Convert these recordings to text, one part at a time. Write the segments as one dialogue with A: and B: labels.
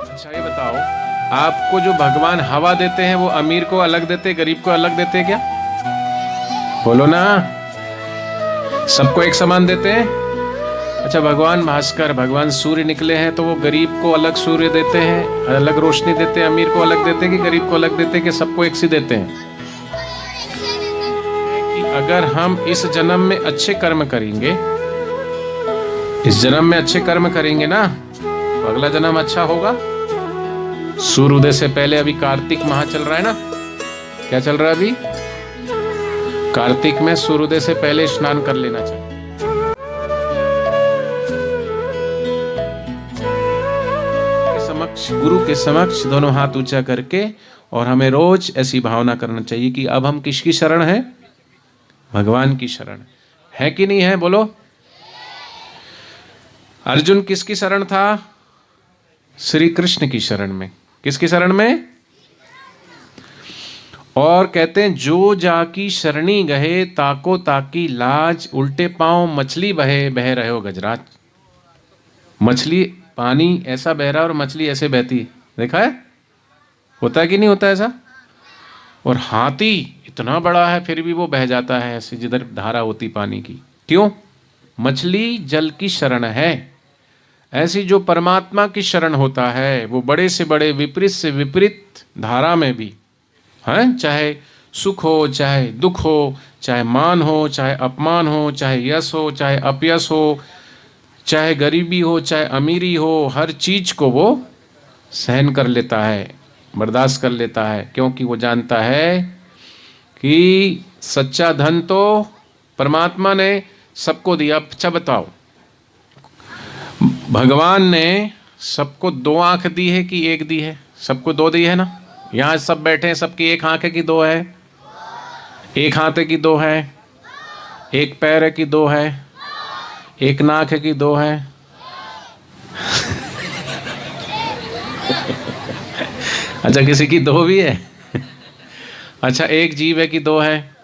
A: अच्छा ये बताओ, आपको जो भगवान हवा देते हैं वो अमीर को अलग देते, गरीब को अलग देते क्या? बोलो ना, सबको एक समान देते हैं? अच्छा, भगवान भास्कर, भगवान सूर्य निकले हैं तो वो गरीब को अलग सूर्य देते हैं, अलग रोशनी देते हैं, अमीर को अलग देते हैं कि गरीब को अलग देते हैं कि सबको एक सी देते हैं? कि अगर हम इस जन्म में अच्छे कर्म करेंगे, इस जन्म में अच्छे कर्म करेंगे ना, तो अगला जन्म अच्छा होगा। सूर्योदय से पहले अभी कार्तिक माह चल रहा है ना, क्या चल रहा है अभी? कार्तिक में सूर्योदय से पहले स्नान कर लेना चाहिए। गुरु के समक्ष दोनों हाथ ऊंचा करके, और हमें रोज ऐसी भावना करना चाहिए कि अब हम किसकी शरण है? भगवान की शरण है कि नहीं है? बोलो। अर्जुन किसकी शरण था? श्री कृष्ण की शरण में। किसकी शरण में? और कहते हैं जो जाकी शरणी गहे, ताको ताकी लाज, उल्टे पांव मछली बहे, बह रहे हो गजराज। मछली, पानी ऐसा बह रहा है और मछली ऐसे बहती, देखा है? होता है कि नहीं होता ऐसा? और हाथी इतना बड़ा है फिर भी वो बह जाता है ऐसे जिधर धारा होती पानी की। क्यों? मछली जल की शरण है। ऐसी जो परमात्मा की शरण होता है वो बड़े से बड़े, विपरीत से विपरीत धारा में भी है, चाहे सुख हो, चाहे दुख हो, चाहे मान हो, चाहे अपमान हो, चाहे यश हो, चाहे अपयश हो, चाहे गरीबी हो, चाहे अमीरी हो, हर चीज को वो सहन कर लेता है, बर्दाश्त कर लेता है, क्योंकि वो जानता है कि सच्चा धन तो परमात्मा ने सबको दिया। अच्छा बताओ, भगवान ने सबको दो आंख दी है कि एक दी है? सबको दो दी है ना। यहाँ सब बैठे हैं, सबकी एक आंख है कि दो है? एक हाथ है कि दो है? एक पैर है कि दो है? एक नाक है कि दो है? अच्छा, किसी की दो भी है? अच्छा, एक जीभ है कि दो है?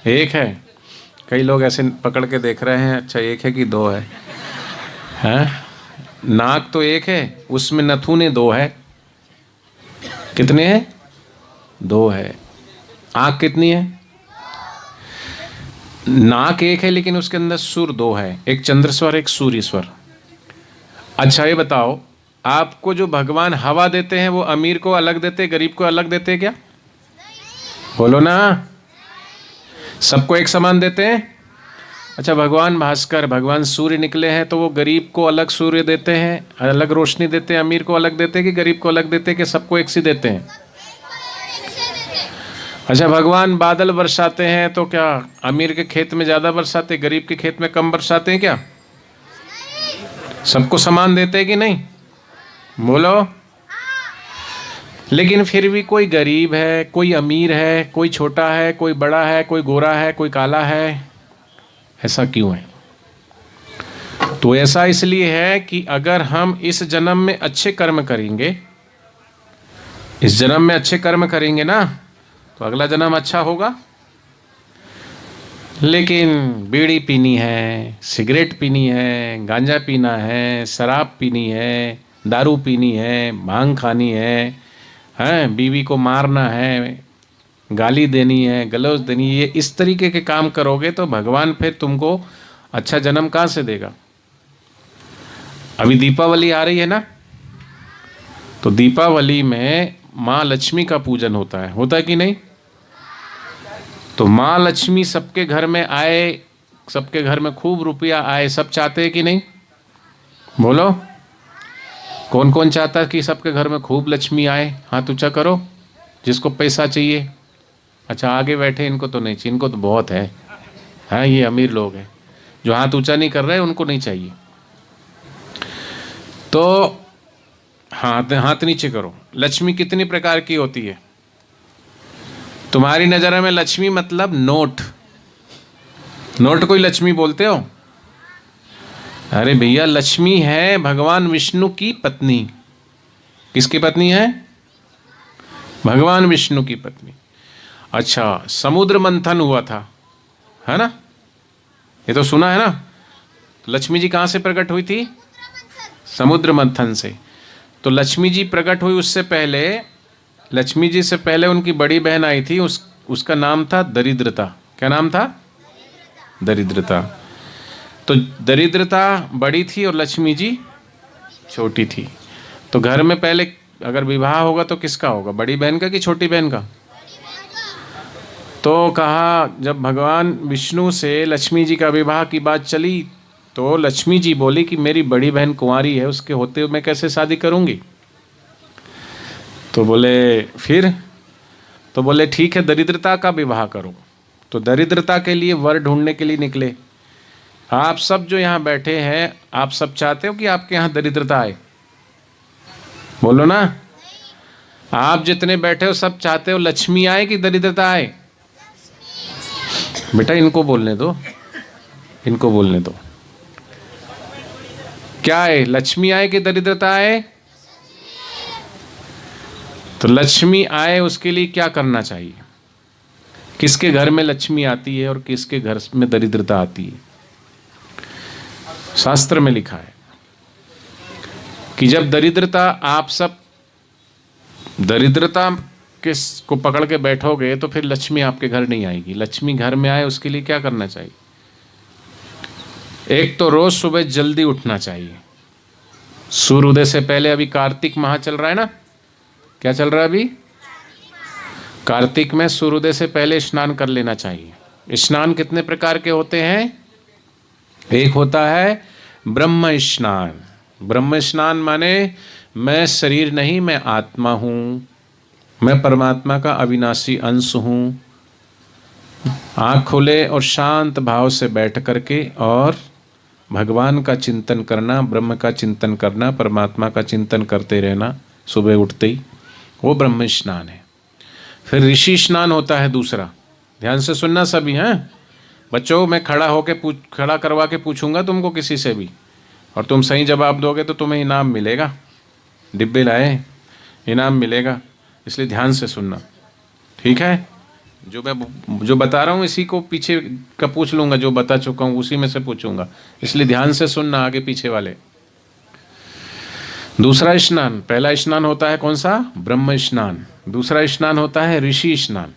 A: एक है। कई लोग ऐसे पकड़ के देख रहे हैं, अच्छा एक है कि दो है? हैं? नाक तो एक है, उसमें नथुने दो है। कितने हैं? दो है। आंख कितनी है? नाक एक है लेकिन उसके अंदर सुर दो है, एक चंद्र स्वर, एक सूर्य स्वर। अच्छा ये बताओ, आपको जो भगवान हवा देते हैं वो अमीर को अलग देते, गरीब को अलग देते क्या? बोलो ना, सबको एक समान देते हैं? अच्छा, भगवान भास्कर, भगवान सूर्य निकले हैं तो वो गरीब को अलग सूर्य देते हैं, अलग रोशनी देते हैं, अमीर को अलग देते हैं कि गरीब को अलग देते हैं कि सबको एक सी देते हैं? अच्छा, भगवान बादल बरसाते हैं तो क्या अमीर के खेत में ज्यादा बरसाते, गरीब के खेत में कम बरसाते हैं क्या? सबको समान देते हैं कि नहीं? बोलो। लेकिन फिर भी कोई गरीब है, कोई अमीर है, कोई छोटा है, कोई बड़ा है, कोई गोरा है, कोई काला है। ऐसा क्यों है? तो ऐसा इसलिए है कि अगर हम इस जन्म में अच्छे कर्म करेंगे, इस जन्म में अच्छे कर्म करेंगे ना, तो अगला जन्म अच्छा होगा। लेकिन बीड़ी पीनी है, सिगरेट पीनी है, गांजा पीना है, शराब पीनी है, दारू पीनी है, भांग खानी है, बीवी को मारना है, गाली देनी है, गलौज देनी है, ये इस तरीके के काम करोगे तो भगवान फिर तुमको अच्छा जन्म कहाँ से देगा? अभी दीपावली आ रही है ना, तो दीपावली में माँ लक्ष्मी का पूजन होता है कि नहीं? तो माँ लक्ष्मी सबके घर में आए, सबके घर में खूब रुपया आए, सब चाहते हैं कि नहीं? बोलो, कौन कौन चाहता है कि सबके घर में खूब लक्ष्मी आए? हाथ ऊंचा करो जिसको पैसा चाहिए। अच्छा, आगे बैठे इनको तो नहीं चाहिए, इनको तो बहुत है। हाँ, ये अमीर लोग हैं, जो हाथ ऊंचा नहीं कर रहे उनको नहीं चाहिए। तो हाथ नीचे करो। लक्ष्मी कितनी प्रकार की होती है? तुम्हारी नजर में लक्ष्मी मतलब नोट, नोट कोई लक्ष्मी बोलते हो? अरे भैया, लक्ष्मी है भगवान विष्णु की पत्नी। किसकी पत्नी है? भगवान विष्णु की पत्नी। अच्छा, समुद्र मंथन हुआ था, है ना? ये तो सुना है ना। तो लक्ष्मी जी कहाँ से प्रकट हुई थी? समुद्र मंथन से। तो लक्ष्मी जी प्रकट हुई, उससे पहले, लक्ष्मी जी से पहले उनकी बड़ी बहन आई थी, उसका नाम था दरिद्रता। क्या नाम था? दरिद्रता। तो दरिद्रता बड़ी थी और लक्ष्मी जी छोटी थी। तो घर में पहले अगर विवाह होगा तो किसका होगा? बड़ी बहन का कि छोटी बहन का? तो कहा, जब भगवान विष्णु से लक्ष्मी जी का विवाह की बात चली तो लक्ष्मी जी बोली कि मेरी बड़ी बहन कुंवारी है, उसके होते हुए मैं कैसे शादी करूंगी? तो बोले फिर? तो बोले ठीक है, दरिद्रता का विवाह करो। तो दरिद्रता के लिए वर ढूंढने के लिए निकले। आप सब जो यहाँ बैठे हैं, आप सब चाहते हो कि आपके यहाँ दरिद्रता आए? बोलो ना। आप जितने बैठे हो सब चाहते हो लक्ष्मी आए कि दरिद्रता आए? बेटा इनको बोलने दो, इनको बोलने दो। क्या है, लक्ष्मी आए कि दरिद्रता आए? तो लक्ष्मी आए उसके लिए क्या करना चाहिए? किसके घर में लक्ष्मी आती है और किसके घर में दरिद्रता आती है? शास्त्र में लिखा है कि जब दरिद्रता, आप सब दरिद्रता किस को पकड़ के बैठोगे तो फिर लक्ष्मी आपके घर नहीं आएगी। लक्ष्मी घर में आए उसके लिए क्या करना चाहिए? एक तो रोज सुबह जल्दी उठना चाहिए, सूर्योदय से पहले। अभी कार्तिक माह चल रहा है ना, क्या चल रहा है अभी? कार्तिक में सूर्योदय से पहले स्नान कर लेना चाहिए। स्नान कितने प्रकार के होते हैं? एक होता है ब्रह्म स्नान। ब्रह्म स्नान माने मैं शरीर नहीं, मैं आत्मा हूँ, मैं परमात्मा का अविनाशी अंश हूँ। आँख खोले और शांत भाव से बैठ करके और भगवान का चिंतन करना, ब्रह्म का चिंतन करना, परमात्मा का चिंतन करते रहना सुबह उठते ही, वो ब्रह्म स्नान है। फिर ऋषि स्नान होता है दूसरा। ध्यान से सुनना सभी हैं बच्चों, मैं खड़ा करवा के पूछूंगा तुमको किसी से भी, और तुम सही जवाब दोगे तो तुम्हें इनाम मिलेगा। डिब्बे लाए, इनाम मिलेगा, इसलिए ध्यान से सुनना, ठीक है? जो बता रहा हूँ इसी को पीछे का पूछ लूंगा, जो बता चुका हूँ उसी में से पूछूंगा, इसलिए ध्यान से सुनना आगे पीछे वाले। दूसरा स्नान, पहला स्नान होता है कौन सा? ब्रह्म स्नान। दूसरा स्नान होता है ऋषि स्नान।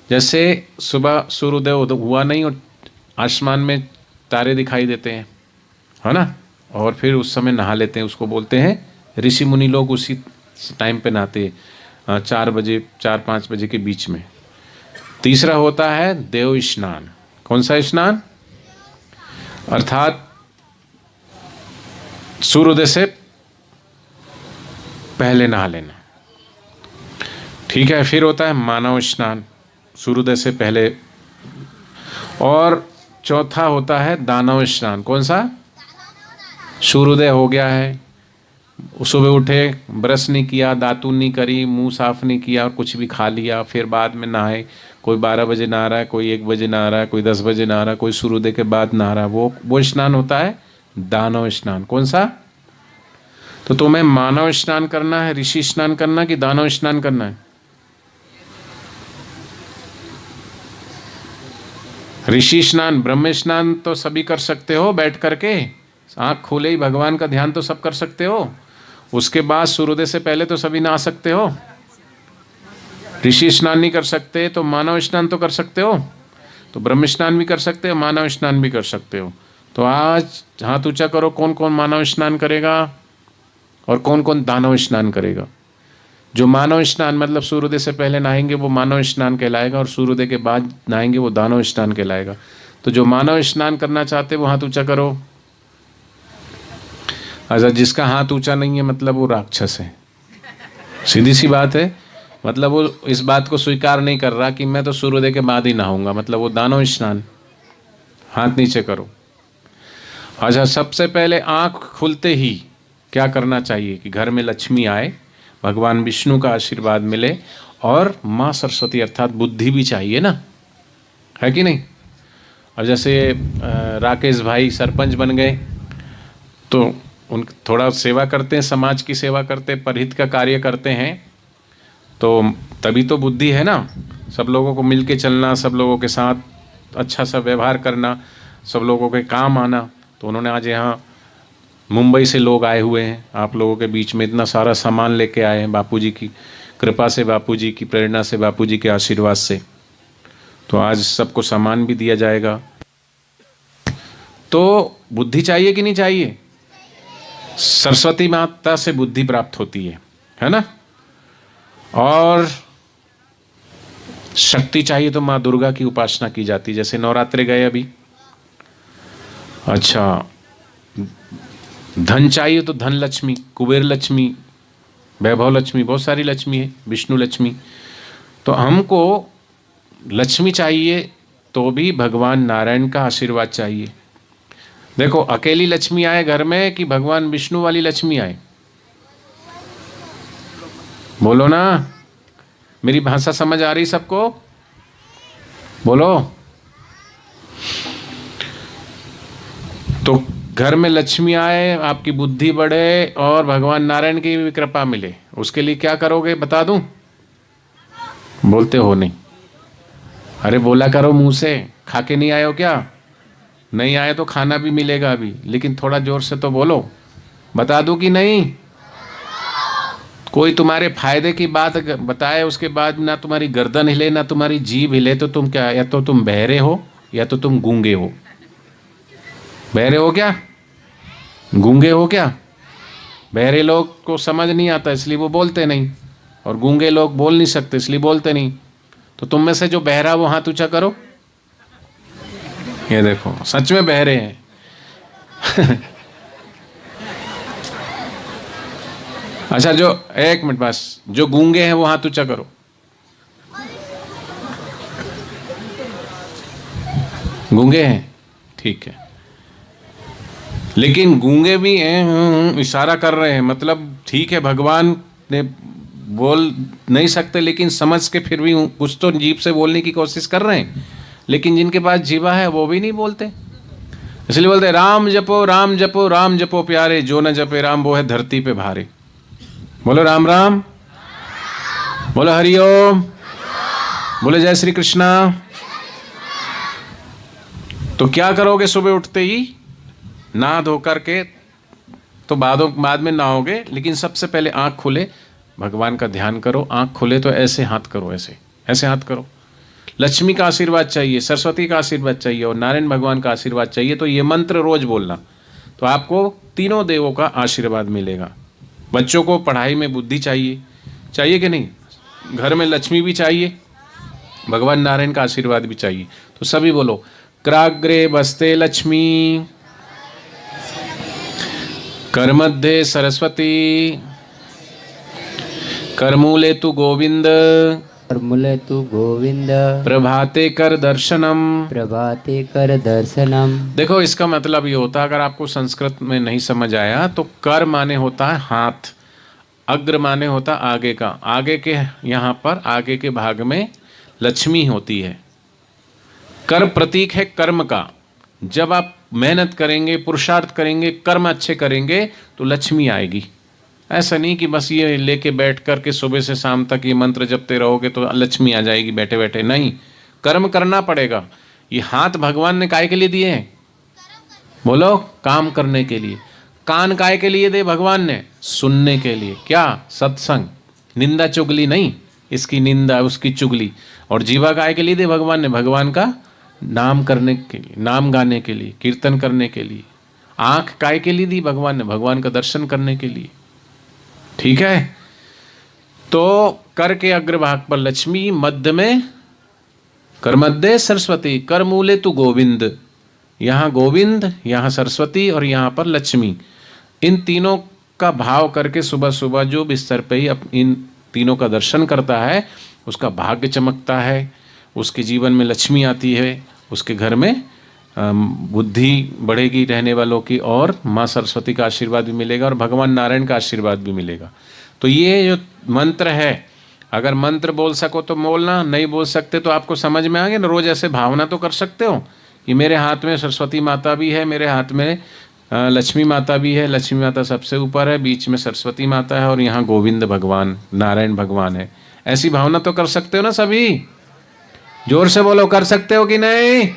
A: जैसे सुबह सूर्योदय हुआ नहीं और आसमान में तारे दिखाई देते हैं, है ना, और फिर उस समय नहा लेते हैं, उसको बोलते हैं ऋषि मुनि लोग उसी टाइम पे नहाते हैं, 4 बजे 4-5 बजे के बीच में। तीसरा होता है देव स्नान। कौन सा स्नान? अर्थात सूर्योदय से पहले नहा लेना, ठीक है? फिर होता है मानव स्नान, सूर्योदय से पहले। और चौथा होता है दानव स्नान। कौन सा? सूर्योदय हो गया है, सुबह उठे, ब्रश नहीं किया, दातुन नहीं करी, मुंह साफ नहीं किया और कुछ भी खा लिया, फिर बाद में नहाए। कोई 12 बजे नहा रहा है, कोई 1 बजे नहा रहा है, कोई 10 बजे नहा रहा है, कोई सूर्योदय के बाद नहा रहा है, वो स्नान होता है दानव स्नान। कौन सा? तो तुम्हें मानव स्नान करना है, ऋषि स्नान करना कि दानव स्नान करना है? ऋषि स्नान, ब्रह्म स्नान तो सभी कर सकते हो बैठ करके, आँख खोले ही भगवान का ध्यान तो सब कर सकते हो। उसके बाद सूर्योदय से पहले तो सभी नहा सकते हो। ऋषि स्नान नहीं कर सकते तो मानव स्नान तो कर सकते हो, तो ब्रह्म स्नान भी कर सकते हो, मानव स्नान भी कर सकते हो। तो आज हाथ ऊंचा करो, कौन कौन मानव स्नान करेगा और कौन कौन दानव स्नान करेगा? जो मानव स्नान मतलब सूर्योदय से पहले नहाएंगे वो मानव स्नान कहलाएगा, और सूर्योदय के बाद नहाएंगे वो दानव स्नान कहलाएगा। तो जो मानव स्नान करना चाहते वो हाथ ऊंचा करो। अच्छा, जिसका हाथ ऊंचा नहीं है मतलब वो राक्षस है, सीधी सी बात है। मतलब वो इस बात को स्वीकार नहीं कर रहा कि मैं तो सूर्योदय के बाद ही नहाऊंगा, मतलब वो दानव स्नान। हाथ नीचे करो। अच्छा, सबसे पहले आँख खुलते ही क्या करना चाहिए कि घर में लक्ष्मी आए, भगवान विष्णु का आशीर्वाद मिले, और माँ सरस्वती अर्थात बुद्धि भी चाहिए ना, है कि नहीं? अब जैसे राकेश भाई सरपंच बन गए तो उन थोड़ा सेवा करते हैं, समाज की सेवा करते, परहित का कार्य करते हैं, तो तभी तो बुद्धि है ना। सब लोगों को मिल के चलना, सब लोगों के साथ अच्छा सा व्यवहार करना, सब लोगों के काम आना। तो उन्होंने आज यहाँ मुंबई से लोग आए हुए हैं आप लोगों के बीच में, इतना सारा सामान लेके आए हैं बापूजी की कृपा से, बापूजी की प्रेरणा से, बापूजी के आशीर्वाद से। तो आज सबको सामान भी दिया जाएगा। तो बुद्धि चाहिए कि नहीं चाहिए? सरस्वती माता से बुद्धि प्राप्त होती है ना। और शक्ति चाहिए तो माँ दुर्गा की उपासना की जाती है, जैसे नवरात्रे गए अभी। अच्छा, धन चाहिए तो धन लक्ष्मी, कुबेर लक्ष्मी, वैभव लक्ष्मी, बहुत सारी लक्ष्मी है, विष्णु लक्ष्मी। तो हमको लक्ष्मी चाहिए तो भी भगवान नारायण का आशीर्वाद चाहिए। देखो, अकेली लक्ष्मी आए घर में कि भगवान विष्णु वाली लक्ष्मी आए? बोलो ना, मेरी भाषा समझ आ रही सबको? बोलो। तो घर में लक्ष्मी आए, आपकी बुद्धि बढ़े और भगवान नारायण की भी कृपा मिले, उसके लिए क्या करोगे बता दूं? बोलते हो नहीं? अरे बोला करो मुंह से। खा के नहीं आए हो क्या? नहीं आए तो खाना भी मिलेगा अभी, लेकिन थोड़ा जोर से तो बोलो। बता दूं कि नहीं? कोई तुम्हारे फायदे की बात बताए उसके बाद ना तुम्हारी गर्दन हिले ना तुम्हारी जीभ हिले, तो तुम क्या, या तो तुम बहरे हो या तो तुम गूंगे हो। बहरे हो क्या? गूंगे हो क्या? बहरे लोग को समझ नहीं आता इसलिए वो बोलते नहीं, और गूंगे लोग बोल नहीं सकते इसलिए बोलते नहीं। तो तुम में से जो बहरा वो हाथ ऊंचा करो। ये देखो, सच में बहरे हैं। अच्छा, जो एक मिनट बस, जो गूंगे हैं वो हाथ ऊंचा करो। गूंगे हैं, ठीक है। लेकिन गूंगे भी हैं, इशारा कर रहे हैं, मतलब ठीक है, भगवान ने बोल नहीं सकते लेकिन समझ के फिर भी कुछ तो जीभ से बोलने की कोशिश कर रहे हैं। लेकिन जिनके पास जीवा है वो भी नहीं बोलते, इसलिए बोलते राम जपो राम जपो राम जपो प्यारे, जो न जपे राम वो है धरती पे भारे। बोलो राम राम, बोलो हरिओम, बोले जय श्री कृष्णा। तो क्या करोगे सुबह उठते ही? नहा धो करके तो बाद में नहाओगे, लेकिन सबसे पहले आंख खुले भगवान का ध्यान करो। आंख खुले तो ऐसे हाथ करो, ऐसे ऐसे हाथ करो। लक्ष्मी का आशीर्वाद चाहिए, सरस्वती का आशीर्वाद चाहिए और नारायण भगवान का आशीर्वाद चाहिए। तो ये मंत्र रोज बोलना, तो आपको तीनों देवों का आशीर्वाद मिलेगा। बच्चों को पढ़ाई में बुद्धि चाहिए, चाहिए कि नहीं? घर में लक्ष्मी भी चाहिए, भगवान नारायण का आशीर्वाद भी चाहिए। तो सभी बोलो, कराग्रे बस्ते लक्ष्मी, करमध्ये सरस्वती, करमूले तु गोविंद,
B: करमूले तु गोविंद,
A: प्रभाते कर दर्शनम,
B: प्रभाते कर दर्शनम।
A: देखो, इसका मतलब ये होता है, अगर आपको संस्कृत में नहीं समझ आया तो कर माने होता है हाथ, अग्र माने होता आगे का, आगे के यहाँ पर आगे के भाग में लक्ष्मी होती है। कर प्रतीक है कर्म का। जब आप मेहनत करेंगे, पुरुषार्थ करेंगे, कर्म अच्छे करेंगे तो लक्ष्मी आएगी। ऐसा नहीं कि बस ये लेके बैठ कर के सुबह से शाम तक ये मंत्र जपते रहोगे तो लक्ष्मी आ जाएगी बैठे बैठे, नहीं, कर्म करना पड़ेगा। ये हाथ भगवान ने काहे के लिए दिए हैं? बोलो, काम करने के लिए। कान काहे के लिए दे भगवान ने? सुनने के लिए। क्या? सत्संग, निंदा चुगली नहीं, इसकी निंदा उसकी चुगली। और जीवा काहे के लिए दे भगवान ने? भगवान का नाम करने के लिए, नाम गाने के लिए, कीर्तन करने के लिए। आंख काहे के लिए दी भगवान ने? भगवान का दर्शन करने के लिए। ठीक है। तो कर के अग्रभाग पर लक्ष्मी, मध्य में कर मध्य सरस्वती, कर मूले तु गोविंद, यहाँ गोविंद, यहाँ सरस्वती और यहाँ पर लक्ष्मी। इन तीनों का भाव करके सुबह सुबह जो बिस्तर पे ही इन तीनों का दर्शन करता है उसका भाग्य चमकता है, उसके जीवन में लक्ष्मी आती है, उसके घर में बुद्धि बढ़ेगी रहने वालों की, और माँ सरस्वती का आशीर्वाद भी मिलेगा और भगवान नारायण का आशीर्वाद भी मिलेगा। तो ये जो मंत्र है, अगर मंत्र बोल सको तो बोलना, नहीं बोल सकते तो आपको समझ में आ गया ना। रोज ऐसे भावना तो कर सकते हो कि मेरे हाथ में सरस्वती माता भी है, मेरे हाथ में लक्ष्मी माता भी है, लक्ष्मी माता सबसे ऊपर है, बीच में सरस्वती माता है और यहाँ गोविंद भगवान नारायण भगवान है। ऐसी भावना तो कर सकते हो ना सभी? जोर से बोलो, कर सकते हो कि नहीं?